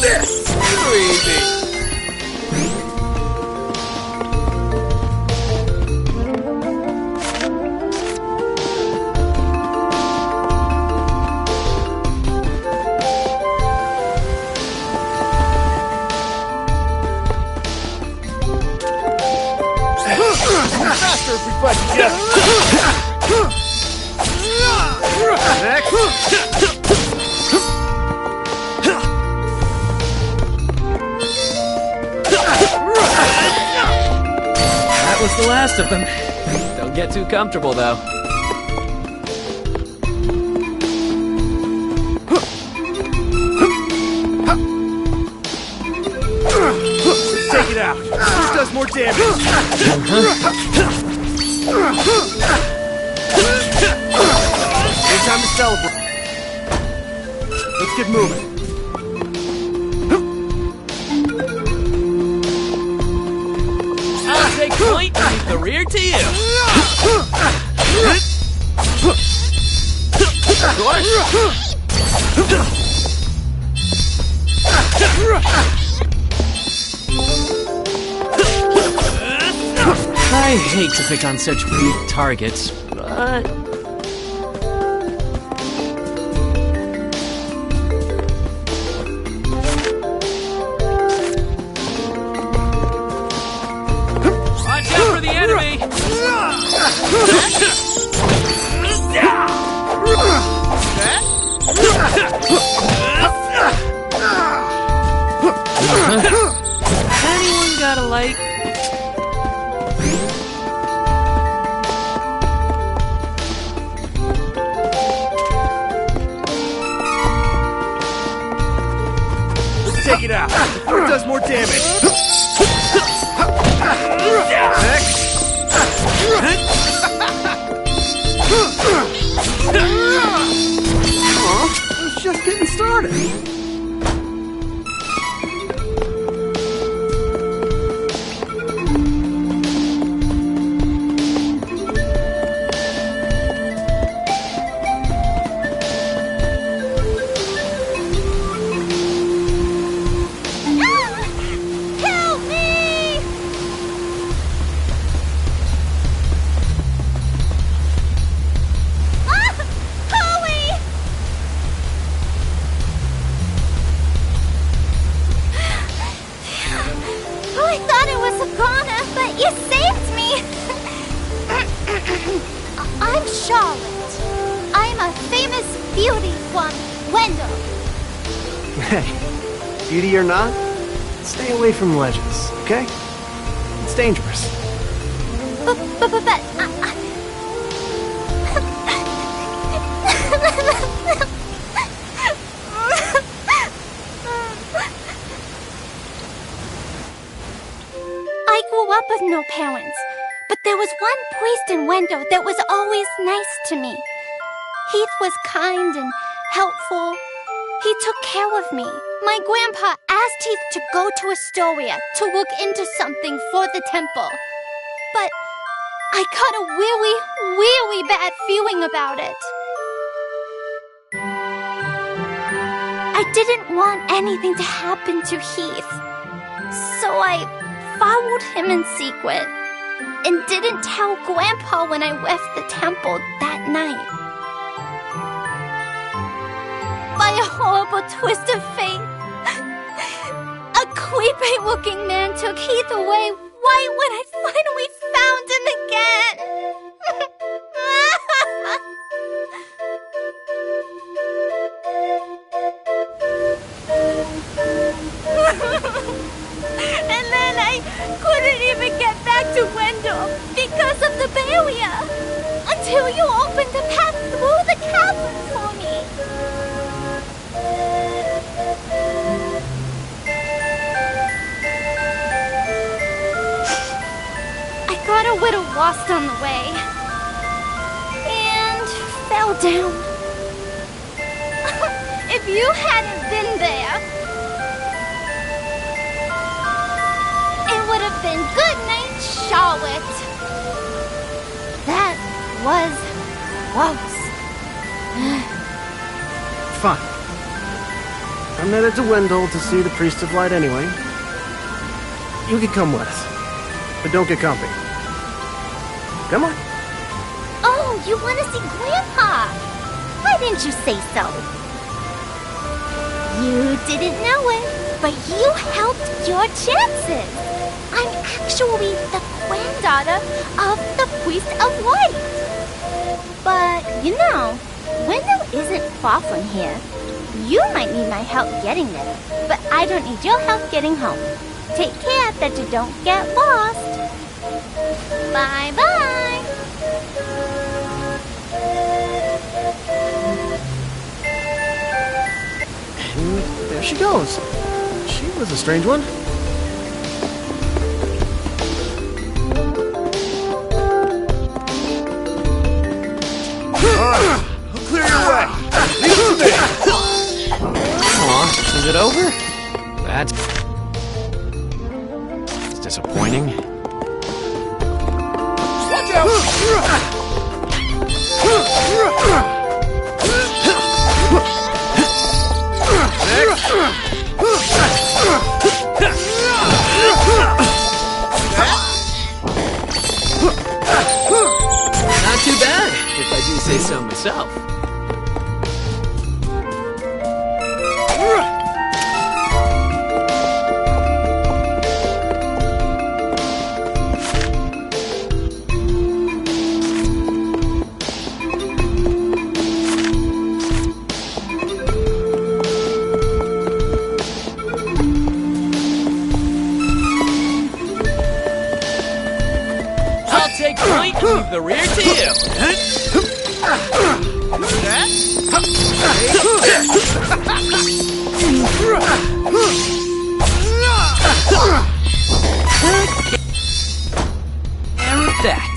this! Too easy. Faster if we fight together! Next! That was the last of them. Don't get too comfortable, though. Take it out! Who does more damage? It's time to celebrate. Let's get moving. I'll take point and leave the rear to you. Of course. I hate to pick on such weak targets, but... Watch out for the enemy! Anyone got a light? Take it out. Who does more damage? Next. I was just getting started. I'm Charlotte. I'm a famous beauty from Wendell. Hey, beauty or not, stay away from ledges, okay? It's dangerous. But I grew up with no parents. But there was one priest in Wendell that was always nice to me. Heath was kind and helpful. He took care of me. My grandpa asked Heath to go to Astoria to look into something for the temple. But I got a really, really bad feeling about it. I didn't want anything to happen to Heath. So I followed him in secret. And didn't tell Grandpa when I left the temple that night. By a horrible twist of fate, a creepy-looking man took Heath away right when I finally found him again. And then I couldn't even get back to Wendell because of the barrier until you opened a path through the cavern for me. I got a little lost on the way and fell down. If you hadn't been there, it would have been good night, Charlotte. That was close. Fine. I'm headed to Wendell to see the Priest of Light anyway. You can come with us, but don't get comfy. Come on. Oh, you want to see Grandpa? Why didn't you say so? You didn't know it, but you helped your chances. I'm actually the granddaughter of the Priest of Light. But, you know, Wendell isn't far from here. You might need my help getting there, but I don't need your help getting home. Take care that you don't get lost. Bye-bye. And there she goes. She was a strange one. I'll clear your way. Leave it to me. Aw, is it over? That's disappointing. Watch out! Not too bad, if I do say so myself. I'll take point and leave the rear to you. And that.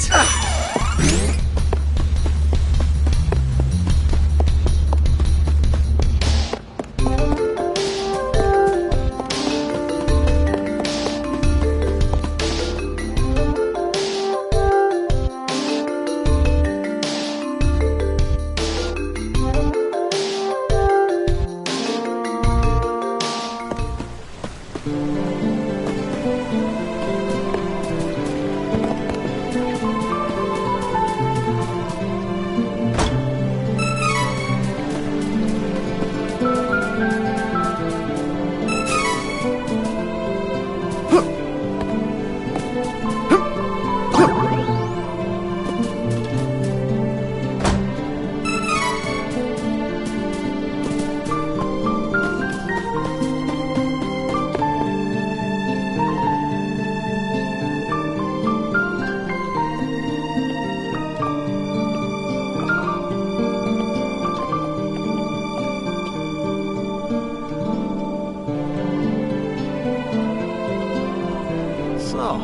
So,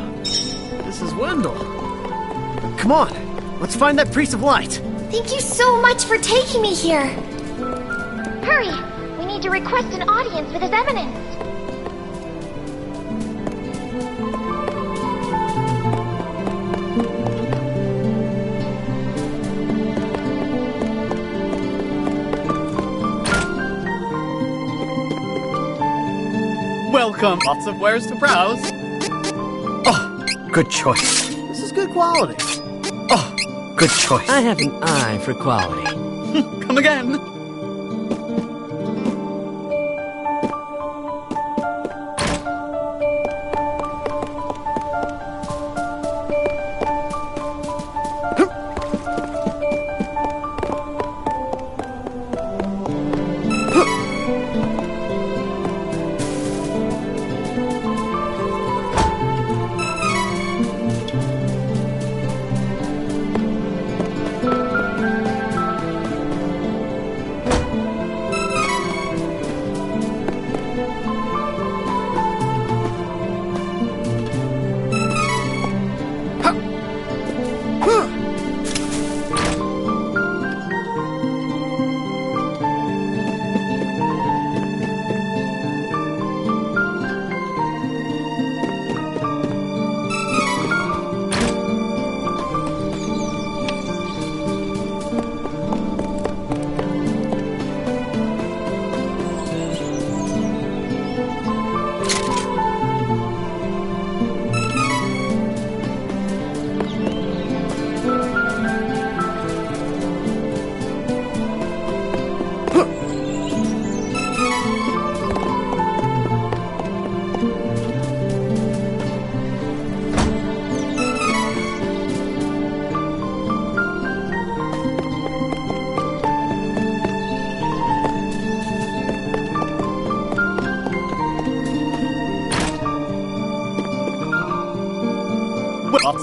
this is Wendell. Come on, let's find that Priest of Light. Thank you so much for taking me here. Hurry! We need to request an audience with His Eminence. Welcome. Lots of wares to browse. Oh, good choice. This is good quality. Oh, good choice. I have an eye for quality. Come again.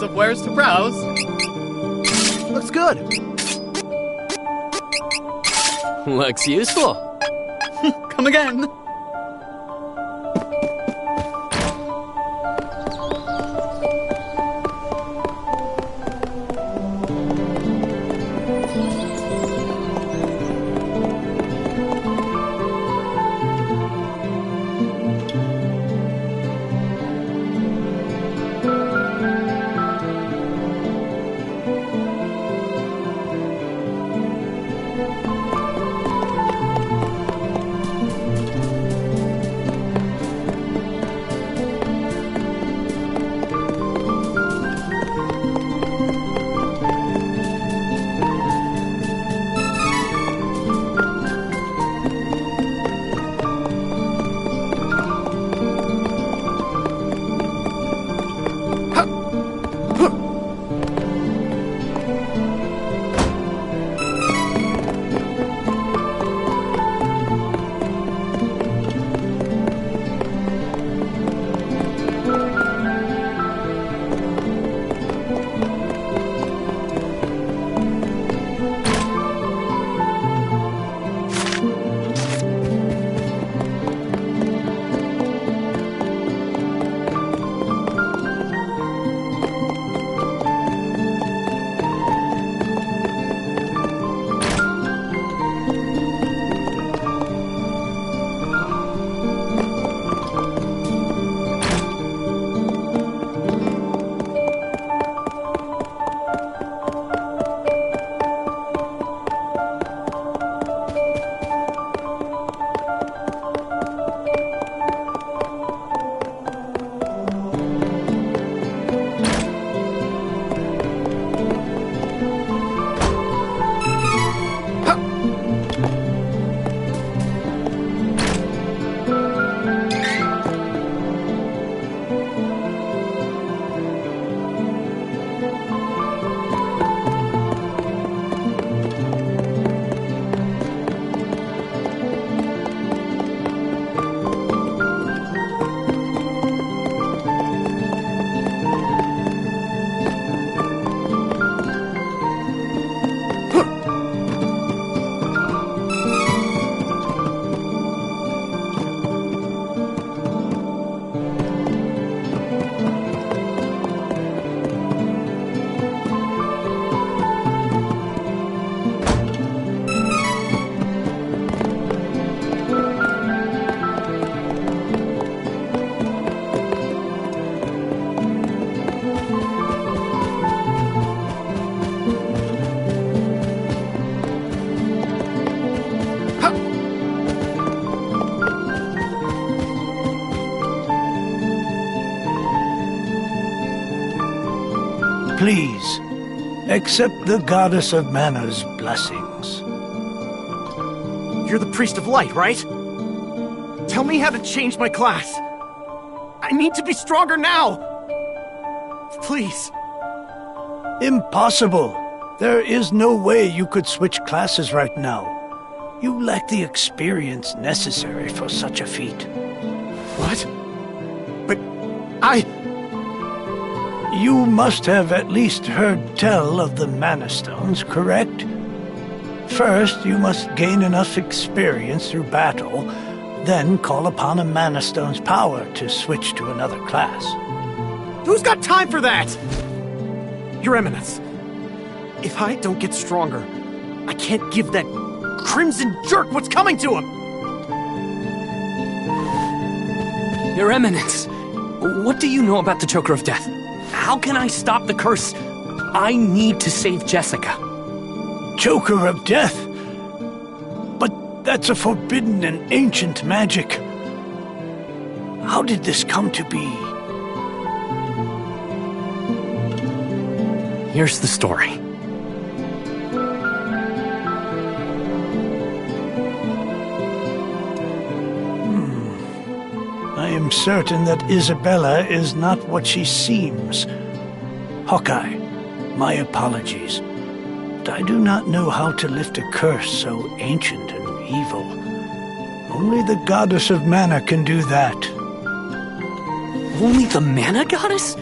lots of wares to browse. Looks good. Looks useful. Come again. Please, accept the Goddess of Mana's blessings. You're the Priest of Light, right? Tell me how to change my class. I need to be stronger now. Please. Impossible. There is no way you could switch classes right now. You lack the experience necessary for such a feat. What? But You must have at least heard tell of the Mana Stones, correct? First, you must gain enough experience through battle, then call upon a Mana Stone's power to switch to another class. Who's got time for that? Your Eminence, if I don't get stronger, I can't give that crimson jerk what's coming to him! Your Eminence, what do you know about the Choker of Death? How can I stop the curse? I need to save Jessica. Choker of Death? But that's a forbidden and ancient magic. How did this come to be? Here's the story. I am certain that Isabella is not what she seems. Hawkeye, my apologies. But I do not know how to lift a curse so ancient and evil. Only the Goddess of Mana can do that. Only the Mana Goddess?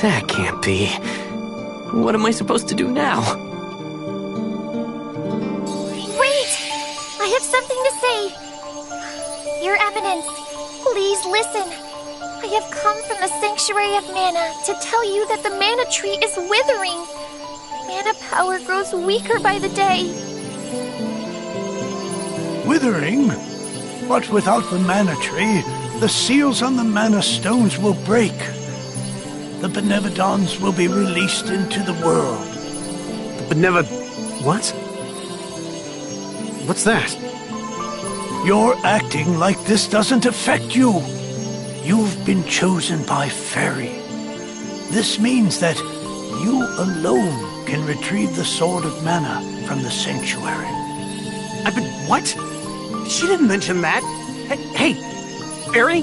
That can't be. What am I supposed to do now? Wait! I have something to say. Your Eminence, please listen. I have come from the Sanctuary of Mana to tell you that the mana tree is withering. Mana power grows weaker by the day. Withering? But without the mana tree, the seals on the mana stones will break. The Benevodons will be released into the world. What? What's that? You're acting like this doesn't affect you. You've been chosen by Fairy. This means that you alone can retrieve the Sword of Mana from the Sanctuary. I've been... what? She didn't mention that. Hey, Fairy?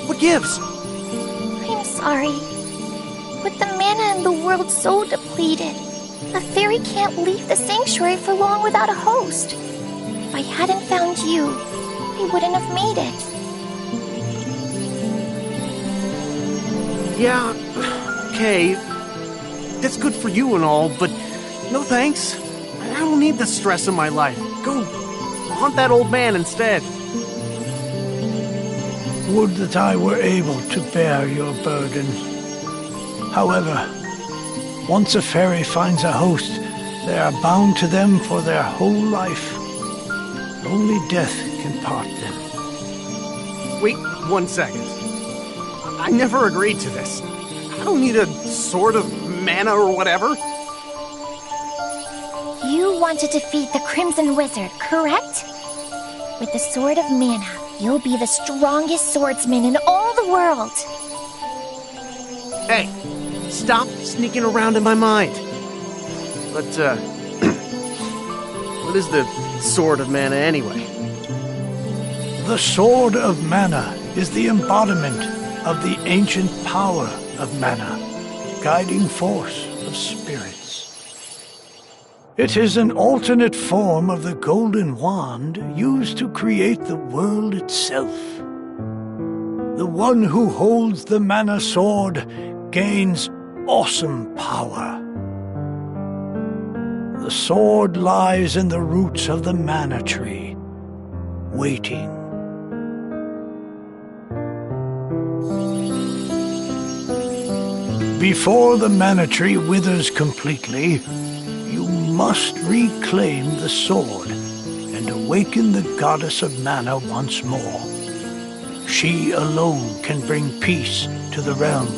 What gives? I'm sorry. With the mana in the world so depleted, a fairy can't leave the sanctuary for long without a host. If I hadn't found you, I wouldn't have made it. Yeah, okay. That's good for you and all, but no thanks. I don't need the stress in my life. Go haunt that old man instead. Would that I were able to bear your burden. However, once a fairy finds a host, they are bound to them for their whole life. Only death can part them. Wait 1 second. I never agreed to this. I don't need a sword of mana or whatever. You want to defeat the Crimson Wizard, correct? With the Sword of Mana, you'll be the strongest swordsman in all the world. Hey, stop sneaking around in my mind. But, what is the Sword of Mana anyway? The Sword of Mana is the embodiment of the ancient power of mana, guiding force of spirits. It is an alternate form of the golden wand used to create the world itself. The one who holds the mana sword gains awesome power. The sword lies in the roots of the mana tree, waiting. Before the mana tree withers completely, you must reclaim the sword and awaken the goddess of mana once more. She alone can bring peace to the realm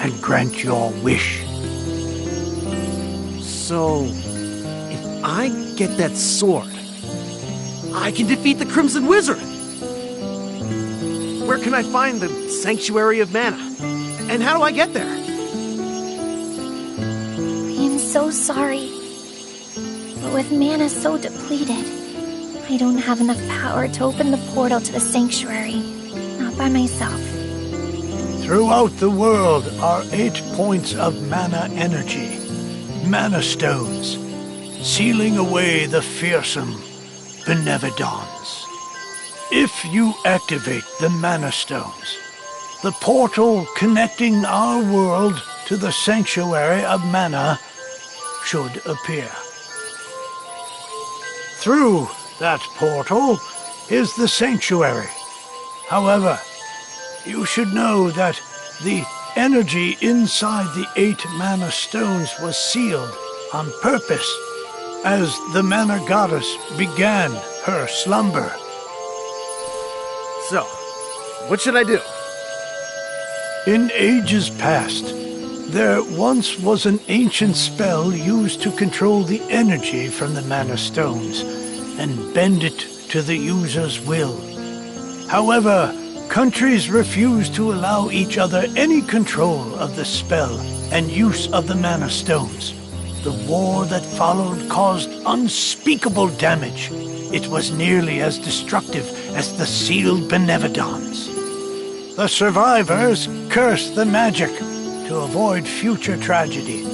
and grant your wish. So, if I get that sword, I can defeat the Crimson Wizard! Where can I find the Sanctuary of Mana? And how do I get there? I'm so sorry. But with mana so depleted, I don't have enough power to open the portal to the sanctuary. Not by myself. Throughout the world are 8 points of mana energy, mana stones, sealing away the fearsome Benevodons. If you activate the mana stones, the portal connecting our world to the Sanctuary of Mana should appear. Through that portal is the Sanctuary. However, you should know that the energy inside the 8 mana stones was sealed on purpose as the mana goddess began her slumber. So, what should I do? In ages past, there once was an ancient spell used to control the energy from the mana stones and bend it to the user's will. However, countries refused to allow each other any control of the spell and use of the mana stones. The war that followed caused unspeakable damage. It was nearly as destructive as the sealed Benevodons. The survivors cursed the magic to avoid future tragedy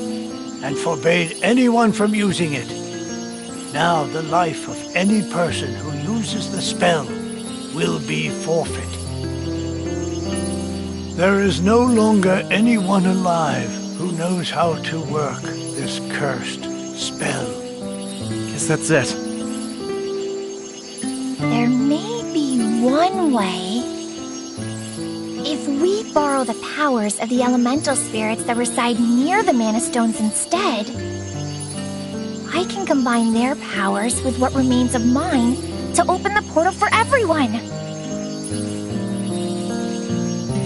and forbade anyone from using it. Now the life of any person who uses the spell will be forfeit. There is no longer anyone alive who knows how to work this cursed spell. Guess that's it. There may be one way. If we borrow the powers of the elemental spirits that reside near the Mana Stones instead, I can combine their powers with what remains of mine to open the portal for everyone.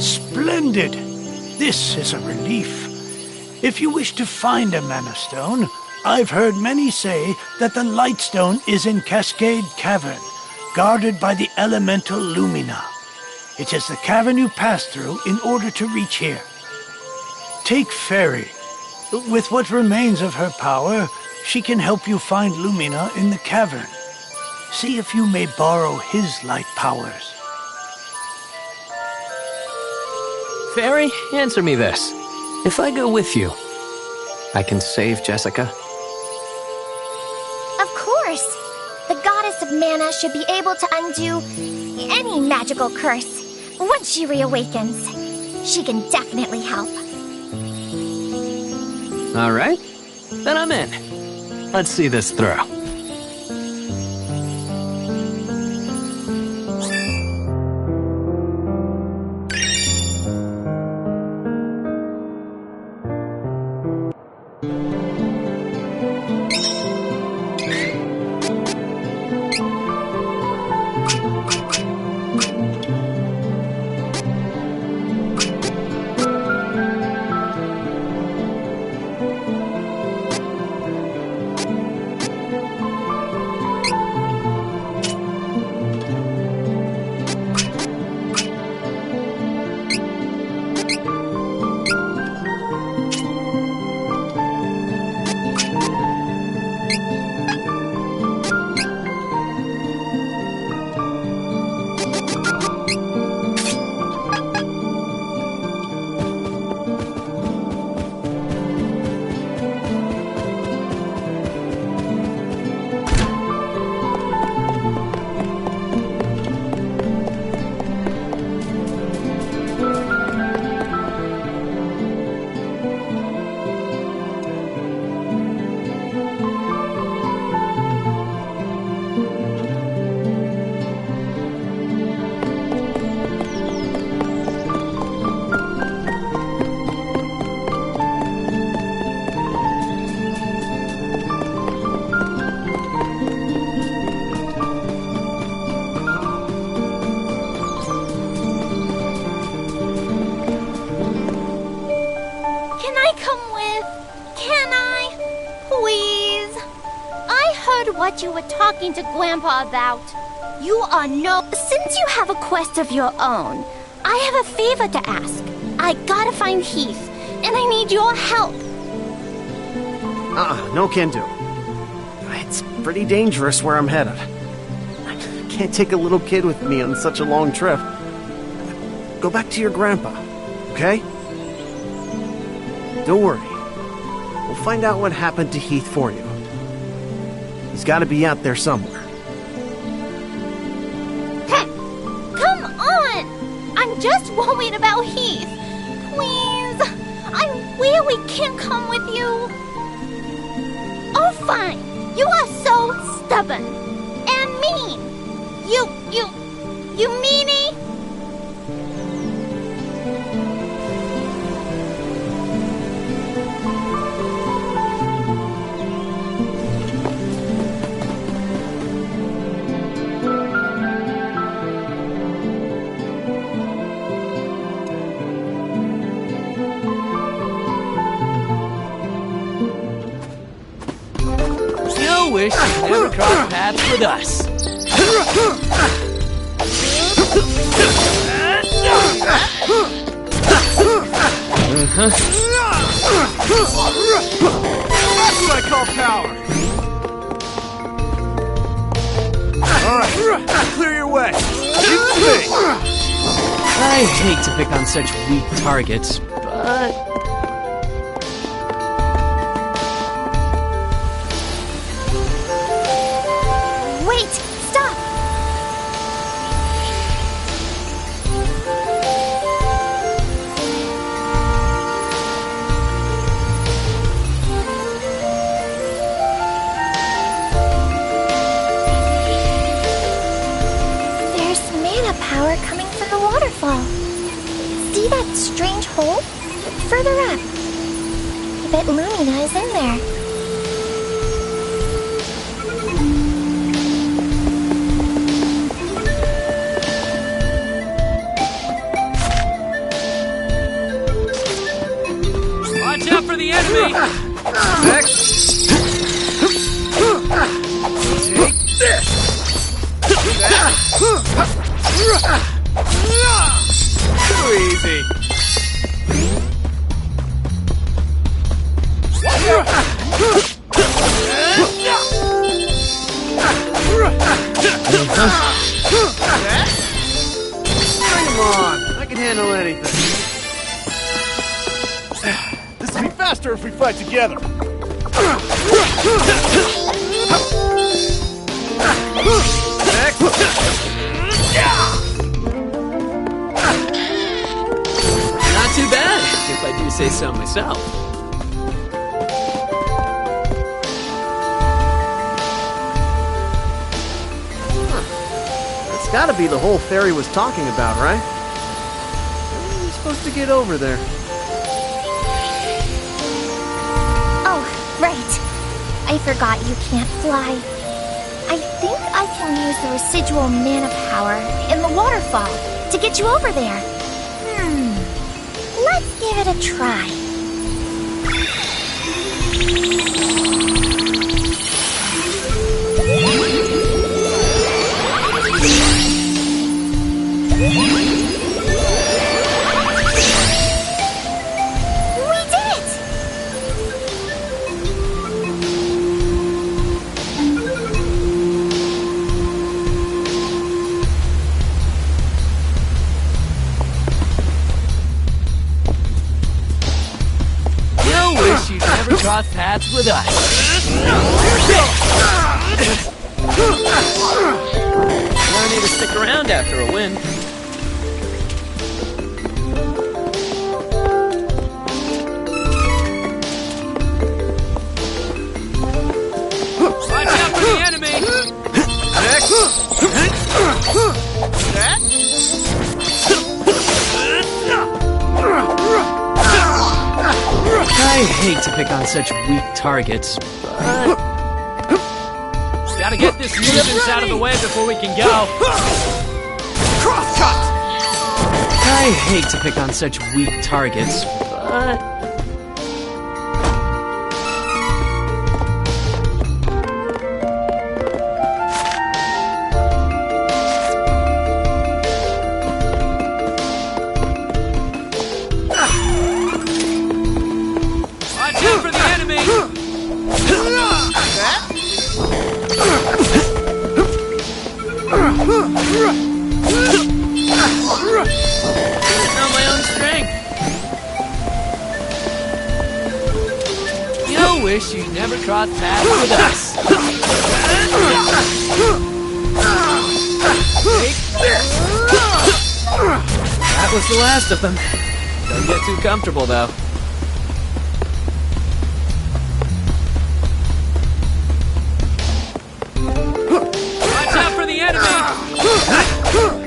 Splendid! This is a relief. If you wish to find a Mana Stone, I've heard many say that the Lightstone is in Cascade Cavern, guarded by the elemental Lumina. It is the cavern you pass through in order to reach here. Take Fairy. With what remains of her power, she can help you find Lumina in the cavern. See if you may borrow his light powers. Fairy, answer me this. If I go with you, I can save Jessica? Of course! The goddess of mana should be able to undo any magical curse once she reawakens. She can definitely help. All right, then I'm in. Let's see this through. What you were talking to Grandpa about. You are no... Since you have a quest of your own, I have a favor to ask. I gotta find Heath, and I need your help. No can do. It's pretty dangerous where I'm headed. I can't take a little kid with me on such a long trip. Go back to your grandpa, okay? Don't worry. We'll find out what happened to Heath for you. He's got to be out there somewhere. Come on! I'm just worried about Heath. Please, I really can't come with you. Oh, fine. You are so stubborn and mean. You meanie. Wish you'd never crossed paths with us. That's what I call power. All right, clear your way. I hate to pick on such weak targets, but... Wait! Stop! See that strange hole? Further up. I bet Lumina is in there. Watch out for the enemy! Next. Take this. Too easy. Bring 'em on. I can handle anything. This will be faster if we fight together. Next. Not too bad, if I do say so myself. That's gotta be the hole Fairy was talking about, right? How are we supposed to get over there? Oh, right. I forgot you can't fly. I think I can use the residual mana power in the waterfall to get you over there. Let's give it a try. We did it! Wish you'd never cross paths with us. No need to stick around after a win. Watch out for the enemy! Next. I hate to pick on such weak targets, but... Gotta get this nuisance out of the way before we can go. Crosscut. I hate to pick on such weak targets, but... Watch out for the enemy! On my own strength. You wish you'd never crossed paths with us. That was the last of them. Don't get too comfortable, though. Watch out for the enemy!